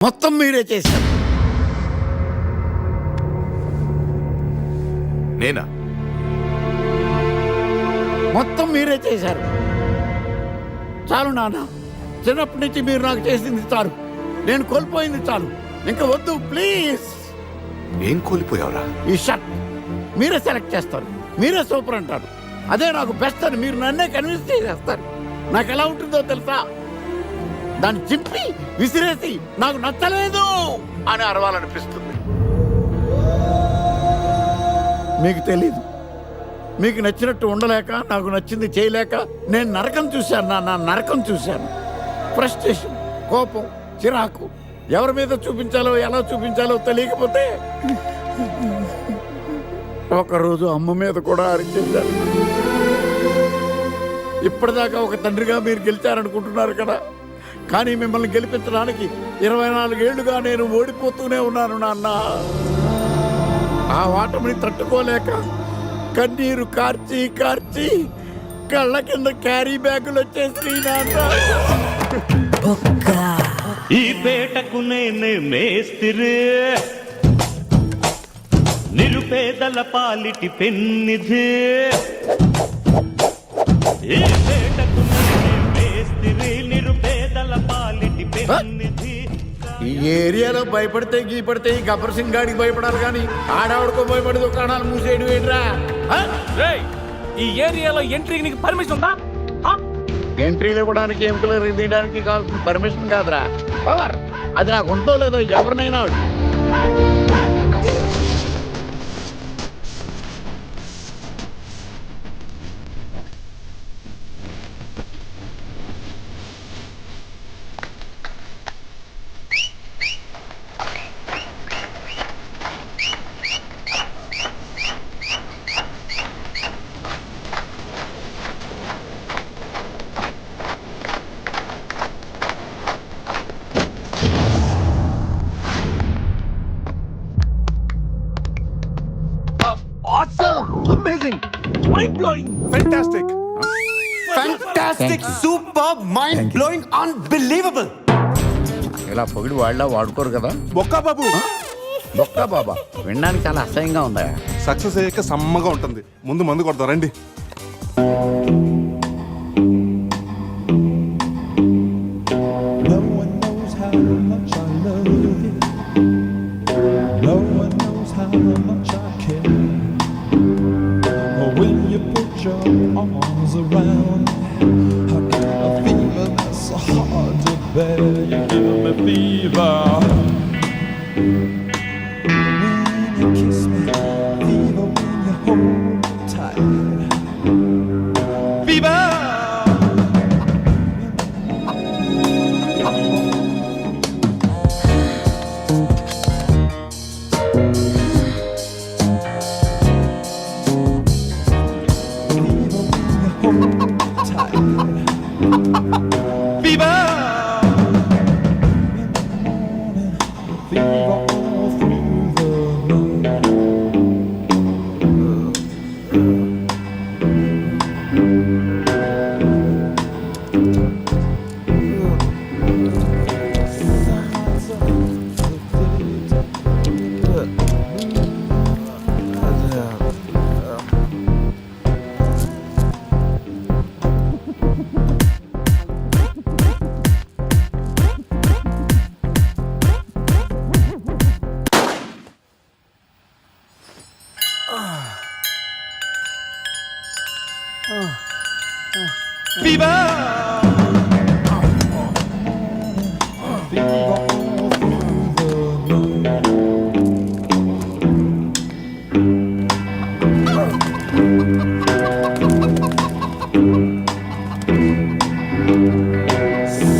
మొత్తం మీరే చేశారు. నేనా? మొత్తం మీరే చేశారు. చాలు నాన్న, చిన్నప్పటి నుంచి మీరు నాకు చేసింది చాలు, నేను కోల్పోయింది చాలు, ఇంకా వద్దు ప్లీజ్. ఏం కోల్పోయావురా? ఈ షర్ట్ మీరే సెలెక్ట్ చేస్తారు, మీరే సూపర్ అంటారు, అదే నాకు బెస్ట్ అని మీరు నన్నే కన్విన్స్ చేసేస్తారు. నాకు ఎలా ఉంటుందో తెలుసా? దాన్ని చింపి విసిరేసి నాకు నచ్చలేదు అని అరవాలనిపిస్తుంది. మీకు తెలీదు, మీకు నచ్చినట్టు ఉండలేక, నాకు నచ్చింది చేయలేక నేను నరకం చూశాను. నా నరకం చూశాను. ఫ్రస్ట్రేషన్, కోపం, చిరాకు, ఎవరి మీద చూపించాలో ఎలా చూపించాలో తెలియకపోతే ఒకరోజు అమ్మ మీద కూడా అరిచేశాను. ఇప్పటిదాకా ఒక తండ్రిగా మీరు గెలిచారనుకుంటున్నారు కదా, కానీ మిమ్మల్ని గెలిపించడానికి 24 ఏళ్లుగా నేను ఓడిపోతూనే ఉన్నాను నాన్న. ఆ ఓటమిని తట్టుకోలేక కన్నీరు కార్చి కార్చి కళ్ళ కింద క్యారీ బ్యాగులు వచ్చేసి నాన్న. ఈ పేటకు నేనే మేస్తిరి, నిరుపేదల పాలిటి పెన్నిధి. ఈ పేటకు నేనే మేస్తిరి, నిరుపేదల పాలిటి పెన్నిధి. ఈ ఏరియాలో భయపడితే గీపడితే ఈ గబ్బర్ సింగ్ గాడికి భయపడాలి కానీ ఆడవాడికో భయపడి దుకాణాలు మూసేయడం ఏంట్రా? ఈ ఏరియాలో ఎంట్రీకి నీకు పర్మిషన్ ఉందా? ఎంట్రీలు ఇవ్వడానికి, ఎముకలు తీయడానికి కావాల్సిన పర్మిషన్ కాదురా, పవర్. అది నాకు ఉందో లేదో ఎవరినైనా Fantastic. Fantastic, superb, mind-blowing, unbelievable. ఇలా పొగిడి వాళ్ళ వాడుకోరు కదా. బొక్కా బాబు, బొక్కా బాబా వినడానికి చాలా అసహ్యంగా ఉందా? సక్సెస్ అయ్యాక సమ్మగా ఉంటుంది. ముందు మందు కొడతాం రండి. No one knows how much I love you. No one knows how much I care. When you put your arms around me, I get a fever that's so hard to bear. You give me fever. When you kiss me, fever when you hold me tight. Fever.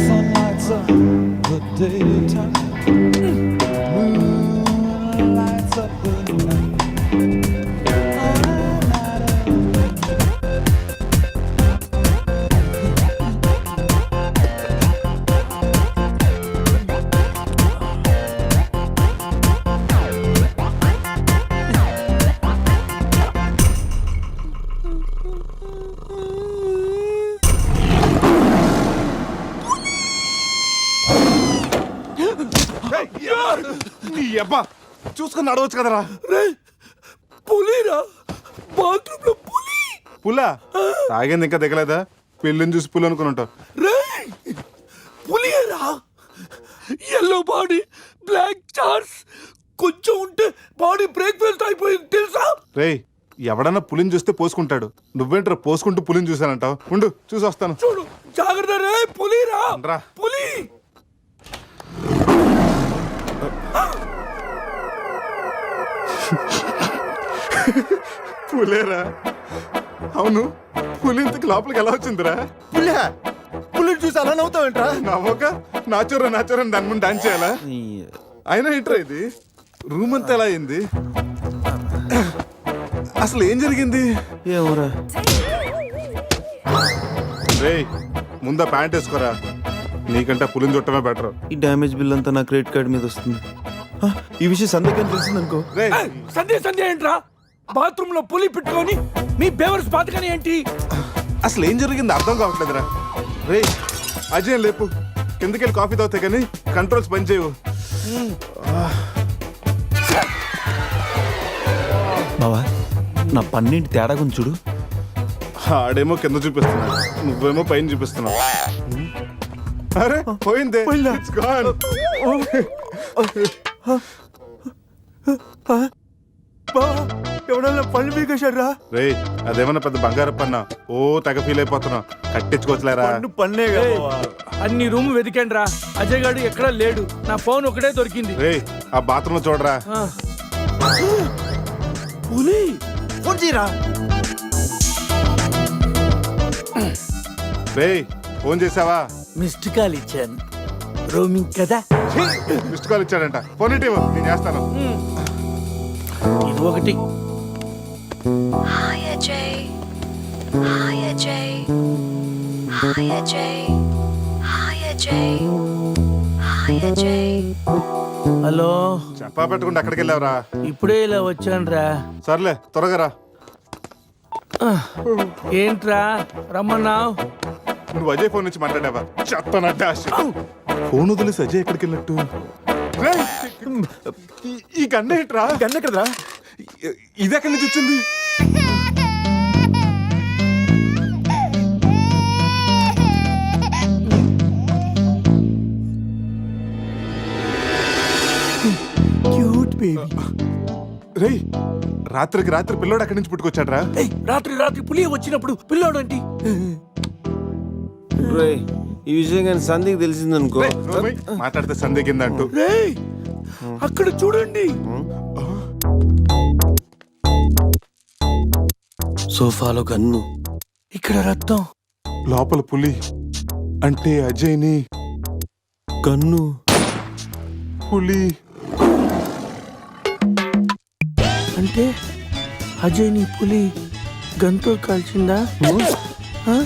Sun lights up the daytime, moon lights up the night. నీ అబ్బా చూసుకుని నడవచ్చు కదరా. పులిరా, bathroom లో పులి. పులా తాగింది ఇంకా దిగలేదా? పెళ్ళిని చూసి పులి అనుకుని ఉంటావు. రేయ్, పులిరా, ఎల్లో బాడీ, బ్లాక్ చార్స్, కొంచెం ఉంటే బాడీ బ్రేక్ఫాస్ట్ అయిపోయింది తెలుసా? రేయ్ ఎవడన్నా పులిని చూస్తే పోసుకుంటాడు, నువ్వేంట్రా పోసుకుంటూ పులిని చూసానంటావు? ఉండు చూసి వస్తాను. చూడు జాగ్రత్త రే, పులిరా, రా. పులి. పులేరా? అవును, పులి ఇంతకు లోపలికి ఎలా వచ్చిందిరా? పులిని చూసి అలా నవ్వుతావేంట్రా? నవ్వక నాచురా నాచురా దాని ముందు డాన్స్ చేయాలా? అయినా ఏంట్రా ఇది? రూమ్ అంతా ఎలా అయింది? అసలు ఏం జరిగింది? ఏమోరా. రేయ్ ముందా ప్యాంట్ వేసుకోరా, నీకంటే పులిని చుట్టమే బెటర్. ఈ డ్యామేజ్ బిల్ అంతా నా క్రెడిట్ కార్డ్ మీద వస్తుంది. ఆ, ఈ విషయం సందేహం తెలిసిందనుకో. రేయ్ ఏయ్, సంధ్య ఏంట్రా? బాత్రూమ్ లో పులి పెట్టుకొని మీ బేవర్స్ బాతకని ఏంటి? అసలు ఏం జరిగింది అర్థం కావట్లేదురా. రేయ్ అజయ్ లేపు, కిందకెళ్ళి కాఫీ తాగుతాయి కానీ కంట్రోల్స్ పని చేయవు. బావా నా పన్నింటి తేడా గురించి చూడు. ఆడేమో కింద చూపిస్తున్నాడు, నువ్వేమో పైన చూపిస్తున్నావు. అరే పోయిందే. It's gone. ఎవడన్నా పళ్ళు పీకేశాడ్రా? రేయ్ అదేమన్నా పెద్ద బంగారు పన్నా? ఓ తెగ ఫీల్ అయిపోతున్నావు, కట్టించుకోవచ్చులేరా. పన్నే అన్ని రూమ్ వెతికాను రా, అజయ్ గాడు ఎక్కడా లేడు. నా ఫోన్ ఒకటే దొరికింది. రేయ్ ఆ బాత్రూమ్ లో చూడరా. పులి. ఫోన్ చేయరా. రేయ్ ఫోన్ చేసావా? మిస్డ్ కాల్ ఇచ్చాను, రోమింగ్ కదా. మిస్డ్ కాల్ ఇచ్చాడంట, ఫోన్ ఇటు ఇవ్వు, నేను చేస్తాను. ఇది ఒకటి. Hi Ajay. Hi Ajay. Hi Ajay. Hi Ajay. Hi Ajay. Hello, చెప్పా పెట్టకుండా అక్కడికి వెళ్ళావురా? ఇప్పుడే ఇలా వచ్చానురా. సర్లే త్వరగా రా. ఏంట్రా రమ్మన్నావు? నువ్వు అజయ్ ఫోన్ నుంచి మాట్లాడావా? చెత్తన డాష్. ఫోన్ వదిలేసి అజయ్ ఎక్కడికి వెళ్ళట్టు? రేయ్, ఈ గన్న ఏంట్రా? గన్న కదరా. ఇది ఎక్కడి నుంచి వచ్చింది? Cute baby. రేయ్ రాత్రికి రాత్రి పిల్లోడు అక్కడి నుంచి పుట్టుకొచ్చాడ్రా. రాత్రి పులి వచ్చినప్పుడు పిల్లోడు ఏంటి? రేయ్ ఈ విషయం కానీ సందేహం తెలిసిందనుకో. రేయ్, నోర్మై, మాట్లాడితే సందేహిందంటూ. రేయ్ అక్కడ చూడండి. సోఫాలో గన్ను, ఇక్కడ రక్తం. లోపల పులి అంటే అజయ్ని గన్ను, పులి. అంటే అజయ్ ని పులి గంతో కాల్చిందా? ఆ?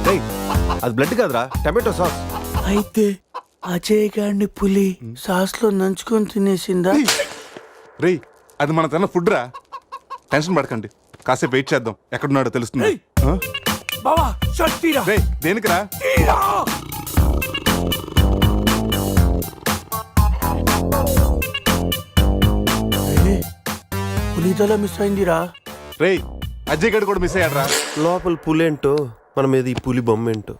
రేయ్ అది బ్లడ్ కాదురా, టమాటో సాస్. అయితే అజయ్ గారిని పులి సాస్ లో నంచుకొని తినేసిందా? రేయ్ అది మన తిన్న ఫుడ్ రా, టెన్షన్ పడకండి, కాసేపు వెయిట్ చేద్దాం, ఎక్కడున్నాడో తెలుస్తుంది. ఏయ్. బావా షర్ట్ తీరా. రేయ్ దేనికిరా? తీరా. పులితల మిస్ అయిందిరా. రేయ్ అజయ్ గడు కూడా మిస్ అయ్యాడ్రా. లోపల పులేంటో మన మీద ఈ పులి బొమ్మ ఏంటో.